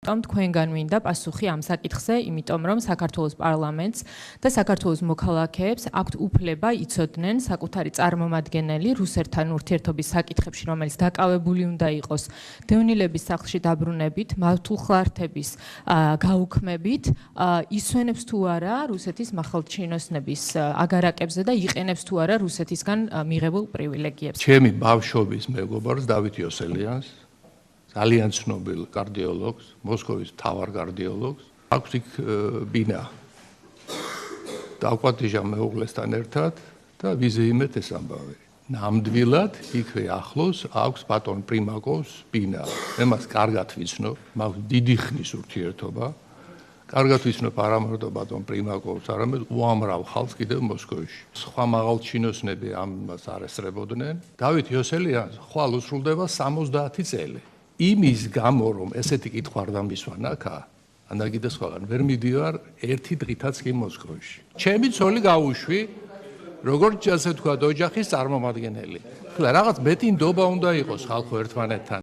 თქვენგან მინდა პასუხი ამ საკითხზე, იმიტომ რომ საქართველოს პარლამენტს და საქართველოს მოქალაქეებს აქვთ უფლება იცოდნენ საკუთარი წარმომადგენელი რუსეთთან ურთიერთობის საკითხებში, რომელიც დაკავებული უნდა იყოს დევნილების სახლში დაბრუნებით, მართლმხლართების გაუქმებით, ისვენებს თუ არა რუსეთის მაღალჩინოსნების აგარაკებზე და იყენებს თუ არა რუსეთისგან მიღებულ პრივილეგიებს. ჩემი ბავშვობის მეგობარს დავით იოსელიანს ძალიან ცნობილ კარდიოლოგს, მოსკოვის მთავარ კარდიოლოგს, აქვს იქ ბინა. დავკვატიჟა მეუღლესთან ერთად და ვიზეიმეთ ეს ამბავი. ნამდვილად იქვე ახლოს აქვს ბატონ პრიმაკოვს ბინა. მე მას კარგად ვიცნობ, მაქვს დიდი ხნის ურთიერთობა. კარგად ვიცნობ არა მარტო ბატონ პრიმაკოვს, არამედ უამრავ ხალხს კიდევ მოსკოვში. სხვა მაღალჩინოსნები ამას არ ესწრებოდნენ. დავით იოსელიანს ხვალ უსრულდება 70 წელი. იმის გამო რომ ესეთი კითხვა არ დამისვან აქა, ანაგიდა სხვაგან ვერ მიდივარ ერთი დღითაც კი მოსკოვში. ჩემი ცოლი გაუშვი, როგორც ასე თქვა ოჯახის წარმომადგენელი. ხლა რაღაც მეტი ნდობა უნდა იყოს ხალხო ერთმანეთთან.